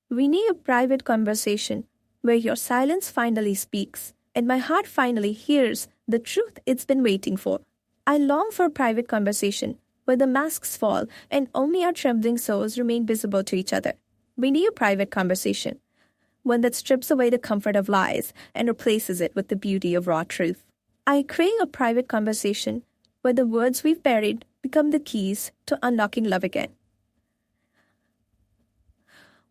We need a private conversation where your silence finally speaks and my heart finally hears the truth it's been waiting for. I long for a private conversation where the masks fall and only our trembling souls remain visible to each other. We need a private conversation, one that strips away the comfort of lies and replaces it with the beauty of raw truth. I crave a private conversation where the words we've buried become the keys to unlocking love again.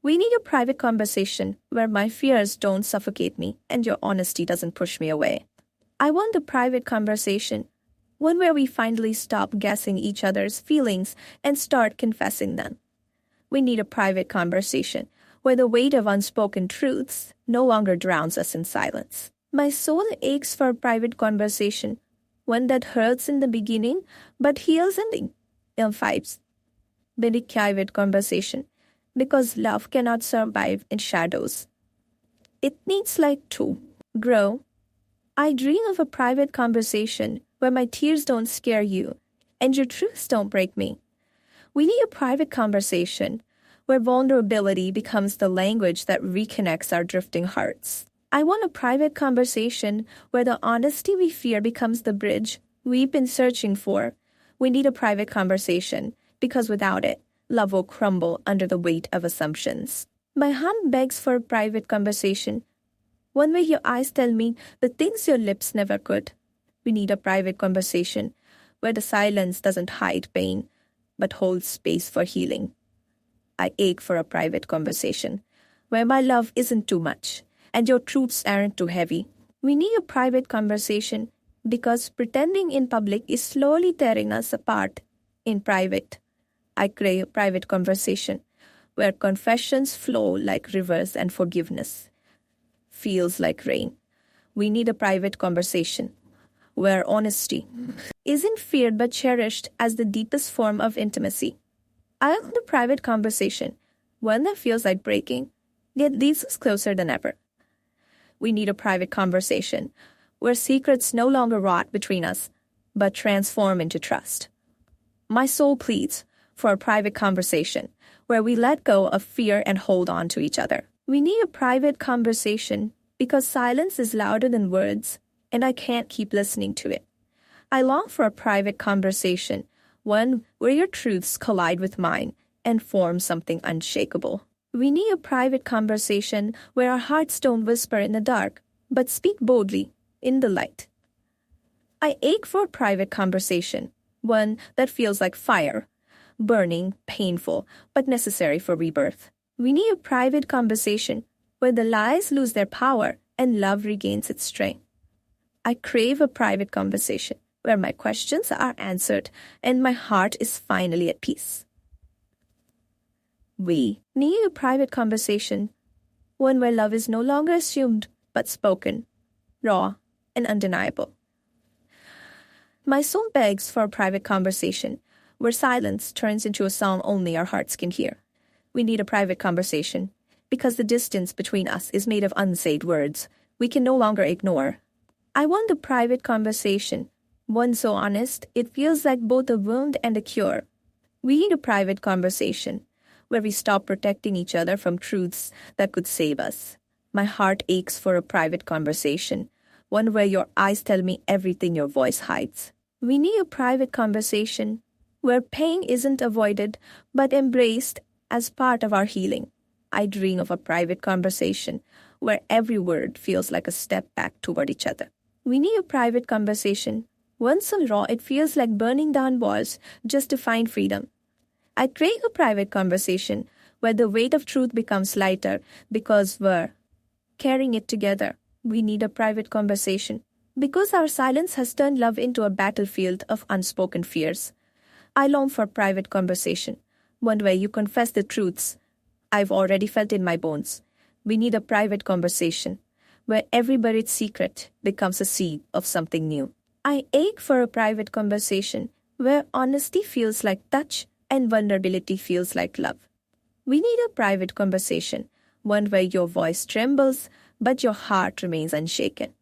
We need a private conversation where my fears don't suffocate me and your honesty doesn't push me away. I want a private conversation, one where we finally stop guessing each other's feelings and start confessing them. We need a private conversation where the weight of unspoken truths no longer drowns us in silence. My soul aches for a private conversation, one that hurts in the beginning but heals in the fights. Very private conversation, because love cannot survive in shadows. It needs light to grow. I dream of a private conversation where my tears don't scare you and your truths don't break me. We need a private conversation where vulnerability becomes the language that reconnects our drifting hearts. I want a private conversation where the honesty we fear becomes the bridge we've been searching for. We need a private conversation because without it, love will crumble under the weight of assumptions. My heart begs for a private conversation, one where your eyes tell me the things your lips never could. We need a private conversation where the silence doesn't hide pain, but holds space for healing. I ache for a private conversation where my love isn't too much and your truths aren't too heavy. We need a private conversation because pretending in public is slowly tearing us apart in private. I crave a private conversation where confessions flow like rivers and forgiveness feels like rain. We need a private conversation where honesty isn't feared but cherished as the deepest form of intimacy. I want a private conversation, one that feels like breaking, yet leads us closer than ever. We need a private conversation where secrets no longer rot between us, but transform into trust. My soul pleads for a private conversation where we let go of fear and hold on to each other. We need a private conversation because silence is louder than words, and I can't keep listening to it. I long for a private conversation, one where your truths collide with mine and form something unshakable. We need a private conversation where our hearts don't whisper in the dark, but speak boldly in the light. I ache for a private conversation, one that feels like fire, burning, painful, but necessary for rebirth. We need a private conversation where the lies lose their power and love regains its strength. I crave a private conversation where my questions are answered and my heart is finally at peace. We need a private conversation, one where love is no longer assumed but spoken, raw, and undeniable. My soul begs for a private conversation where silence turns into a song only our hearts can hear. We need a private conversation because the distance between us is made of unsaid words we can no longer ignore. I want a private conversation, one so honest it feels like both a wound and a cure. We need a private conversation where we stop protecting each other from truths that could save us. My heart aches for a private conversation, one where your eyes tell me everything your voice hides. We need a private conversation where pain isn't avoided but embraced as part of our healing. I dream of a private conversation where every word feels like a step back toward each other. We need a private conversation, one so raw it feels like burning down walls just to find freedom. I crave a private conversation where the weight of truth becomes lighter because we're carrying it together. We need a private conversation because our silence has turned love into a battlefield of unspoken fears. I long for a private conversation, one where you confess the truths I've already felt in my bones. We need a private conversation where every buried secret becomes a seed of something new. I ache for a private conversation where honesty feels like touch and vulnerability feels like love. We need a private conversation, one where your voice trembles but your heart remains unshaken.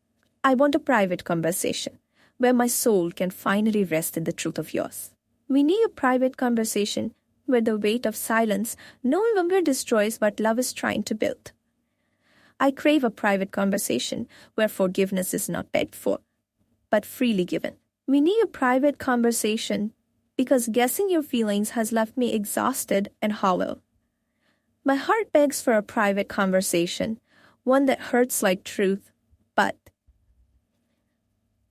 I want a private conversation where my soul can finally rest in the truth of yours. We need a private conversation where the weight of silence no longer destroys what love is trying to build. I crave a private conversation where forgiveness is not begged for, but freely given. We need a private conversation because guessing your feelings has left me exhausted and hollow. My heart begs for a private conversation, one that hurts like truth, but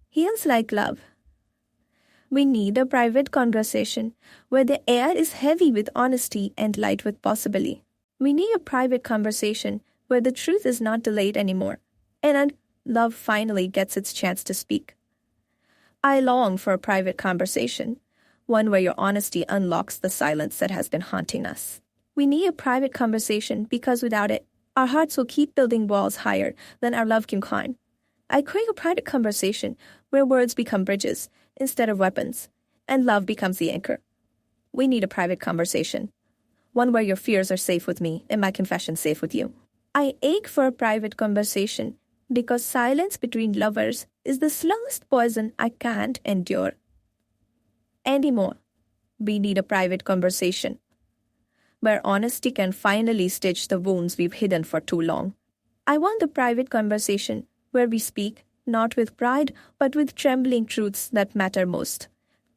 heals like love. We need a private conversation where the air is heavy with honesty and light with possibility. We need a private conversation where the truth is not delayed anymore, and love finally gets its chance to speak. I long for a private conversation, one where your honesty unlocks the silence that has been haunting us. We need a private conversation because without it, our hearts will keep building walls higher than our love can climb. I crave a private conversation where words become bridges instead of weapons, and love becomes the anchor. We need a private conversation, one where your fears are safe with me and my confession safe with you. I ache for a private conversation because silence between lovers is the slowest poison I can't endure anymore. We need a private conversation where honesty can finally stitch the wounds we've hidden for too long. I want a private conversation where we speak not with pride but with trembling truths that matter most.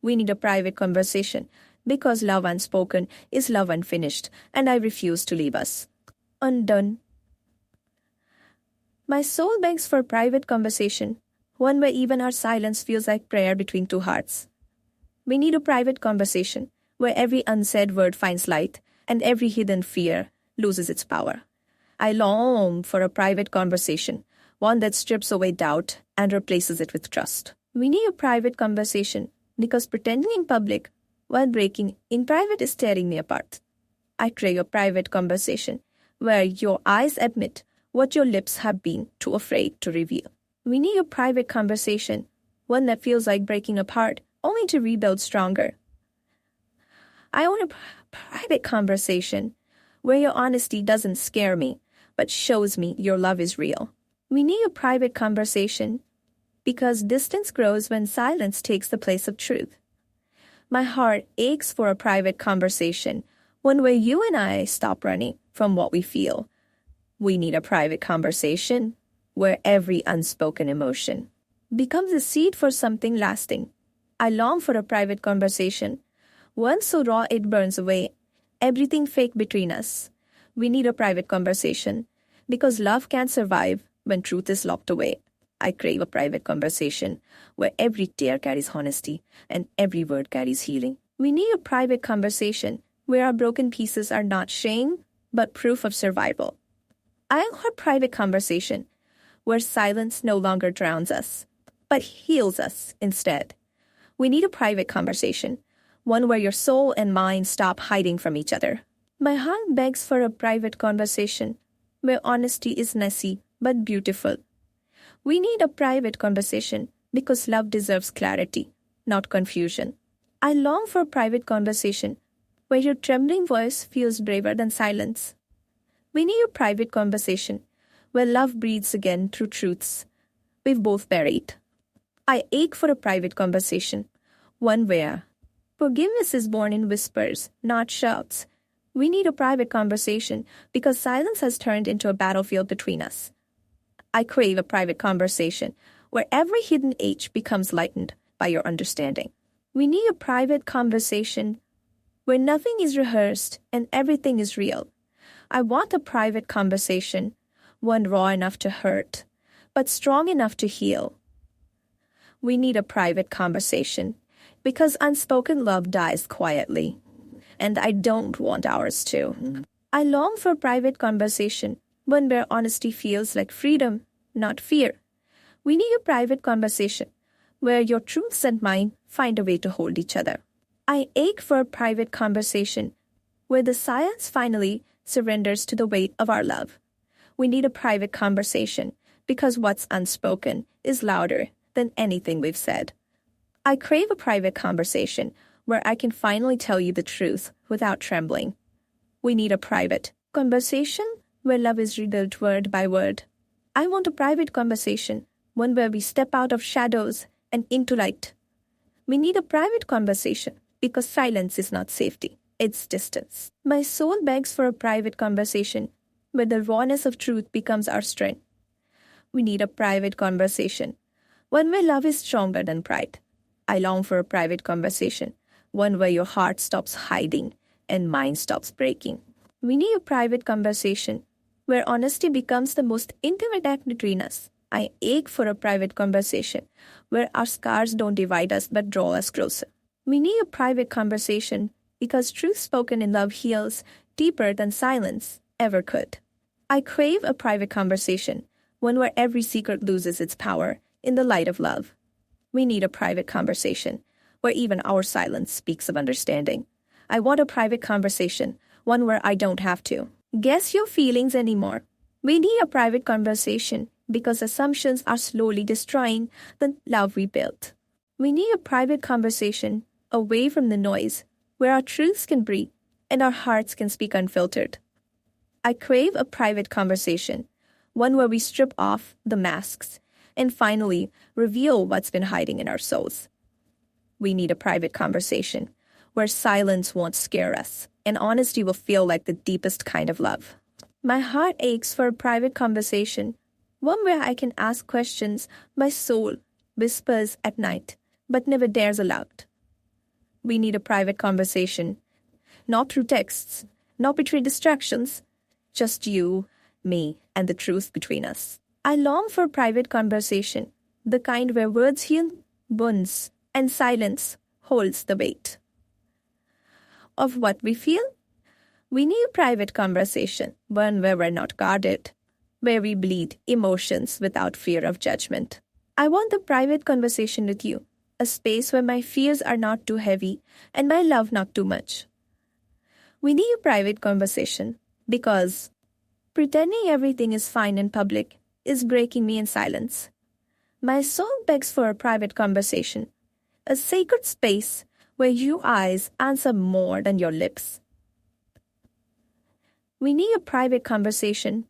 We need a private conversation because love unspoken is love unfinished, and I refuse to leave us undone. My soul begs for private conversation, one where even our silence feels like prayer between two hearts. We need a private conversation where every unsaid word finds light and every hidden fear loses its power. I long for a private conversation, one that strips away doubt and replaces it with trust. We need a private conversation because pretending in public while breaking in private is tearing me apart. I crave a private conversation where your eyes admit what your lips have been too afraid to reveal. We need a private conversation, one that feels like breaking apart, only to rebuild stronger. I want a private conversation where your honesty doesn't scare me, but shows me your love is real. We need a private conversation because distance grows when silence takes the place of truth. My heart aches for a private conversation, one where you and I stop running from what we feel. We need a private conversation where every unspoken emotion becomes a seed for something lasting. I long for a private conversation, one so raw it burns away everything fake between us. We need a private conversation because love can't survive when truth is locked away. I crave a private conversation where every tear carries honesty and every word carries healing. We need a private conversation where our broken pieces are not shame but proof of survival. I want a private conversation where silence no longer drowns us, but heals us instead. We need a private conversation, one where your soul and mind stop hiding from each other. My heart begs for a private conversation where honesty is messy but beautiful. We need a private conversation because love deserves clarity, not confusion. I long for a private conversation where your trembling voice feels braver than silence. We need a private conversation where love breathes again through truths we've both buried. I ache for a private conversation, one where forgiveness is born in whispers, not shouts. We need a private conversation because silence has turned into a battlefield between us. I crave a private conversation where every hidden ache becomes lightened by your understanding. We need a private conversation where nothing is rehearsed and everything is real. I want a private conversation, one raw enough to hurt, but strong enough to heal. We need a private conversation because unspoken love dies quietly, and I don't want ours to. I long for a private conversation, one where honesty feels like freedom, not fear. We need a private conversation where your truths and mine find a way to hold each other. I ache for a private conversation where the silence finally surrenders to the weight of our love. We need a private conversation because what's unspoken is louder than anything we've said. I crave a private conversation where I can finally tell you the truth without trembling. We need a private conversation where love is rebuilt word by word. I want a private conversation, one where we step out of shadows and into light. We need a private conversation because silence is not safety. It's distance. My soul begs for a private conversation where the rawness of truth becomes our strength. We need a private conversation, one where love is stronger than pride. I long for a private conversation, one where your heart stops hiding and mine stops breaking. We need a private conversation where honesty becomes the most intimate act between us. I ache for a private conversation where our scars don't divide us but draw us closer. We need a private conversation because truth spoken in love heals deeper than silence ever could. I crave a private conversation, one where every secret loses its power in the light of love. We need a private conversation where even our silence speaks of understanding. I want a private conversation, one where I don't have to guess your feelings anymore. We need a private conversation because assumptions are slowly destroying the love we built. We need a private conversation away from the noise, where our truths can breathe and our hearts can speak unfiltered. I crave a private conversation, one where we strip off the masks and finally reveal what's been hiding in our souls. We need a private conversation where silence won't scare us and honesty will feel like the deepest kind of love. My heart aches for a private conversation, one where I can ask questions my soul whispers at night but never dares aloud. We need a private conversation, not through texts, not between distractions, just you, me, and the truth between us. I long for a private conversation, the kind where words heal wounds and silence holds the weight of what we feel. We need a private conversation, one where we're not guarded, where we bleed emotions without fear of judgment. I want the private conversation with you, a space where my fears are not too heavy and my love not too much. We need a private conversation because pretending everything is fine in public is breaking me in silence. My soul begs for a private conversation, a sacred space where your eyes answer more than your lips. We need a private conversation,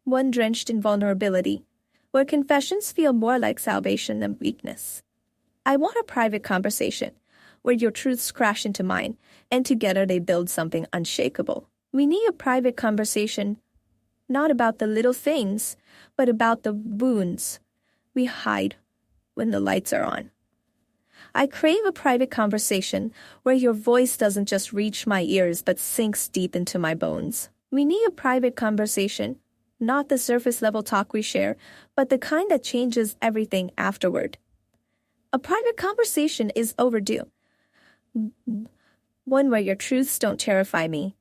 one drenched in vulnerability, where confessions feel more like salvation than weakness. I want a private conversation where your truths crash into mine and together they build something unshakable. We need a private conversation, not about the little things, but about the wounds we hide when the lights are on. I crave a private conversation where your voice doesn't just reach my ears but sinks deep into my bones. We need a private conversation, not the surface level talk we share, but the kind that changes everything afterward. A private conversation is overdue. One where your truths don't terrify me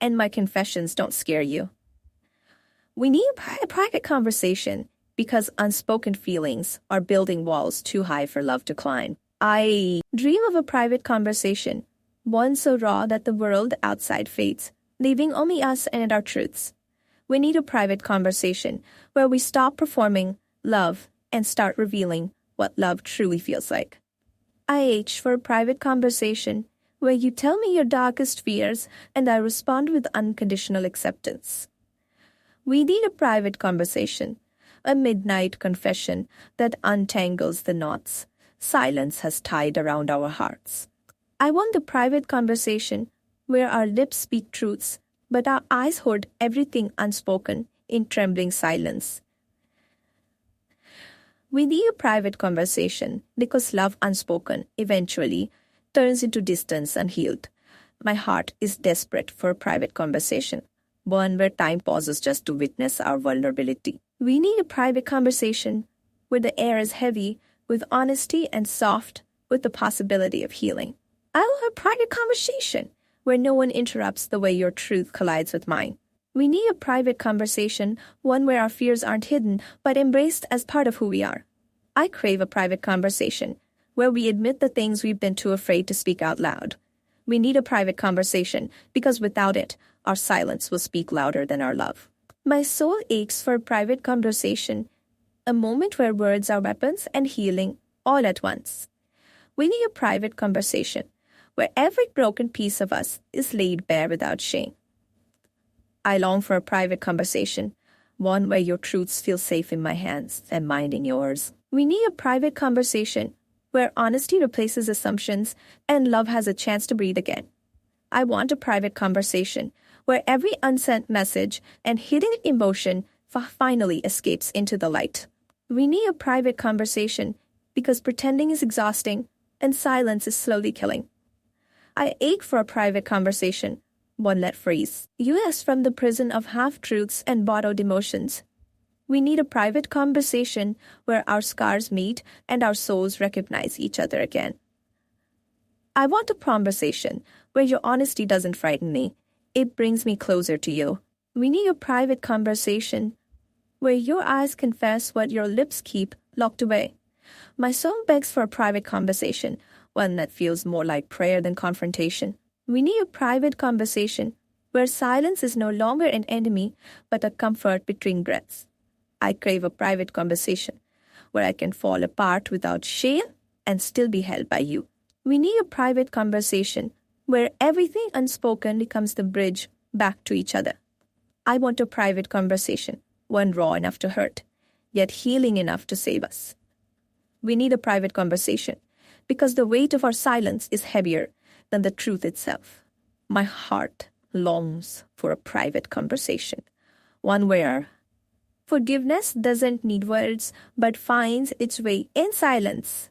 and my confessions don't scare you. We need a private conversation because unspoken feelings are building walls too high for love to climb. I dream of a private conversation, one so raw that the world outside fades, leaving only us and our truths. We need a private conversation where we stop performing love and start revealing what love truly feels like. I ache for a private conversation where you tell me your darkest fears and I respond with unconditional acceptance. We need a private conversation, a midnight confession that untangles the knots silence has tied around our hearts. I want the private conversation where our lips speak truths, but our eyes hold everything unspoken in trembling silence. We need a private conversation because love unspoken eventually turns into distance unhealed. My heart is desperate for a private conversation, one where time pauses just to witness our vulnerability. We need a private conversation where the air is heavy with honesty and soft with the possibility of healing. I want a private conversation where no one interrupts the way your truth collides with mine. We need a private conversation, one where our fears aren't hidden but embraced as part of who we are. I crave a private conversation where we admit the things we've been too afraid to speak out loud. We need a private conversation because without it, our silence will speak louder than our love. My soul aches for a private conversation, a moment where words are weapons and healing all at once. We need a private conversation where every broken piece of us is laid bare without shame. I long for a private conversation, one where your truths feel safe in my hands and mine in yours. We need a private conversation where honesty replaces assumptions and love has a chance to breathe again. I want a private conversation where every unsent message and hidden emotion finally escapes into the light. We need a private conversation because pretending is exhausting and silence is slowly killing. I ache for a private conversation, one let freeze. U.S. from the prison of half-truths and bottled emotions. We need a private conversation where our scars meet and our souls recognize each other again. I want a conversation where your honesty doesn't frighten me. It brings me closer to you. We need a private conversation where your eyes confess what your lips keep locked away. My soul begs for a private conversation, one that feels more like prayer than confrontation. We need a private conversation where silence is no longer an enemy but a comfort between breaths. I crave a private conversation where I can fall apart without shame and still be held by you. We need a private conversation where everything unspoken becomes the bridge back to each other. I want a private conversation, one raw enough to hurt, yet healing enough to save us. We need a private conversation because the weight of our silence is heavier than the truth itself. My heart longs for a private conversation, one where forgiveness doesn't need words but finds its way in silence.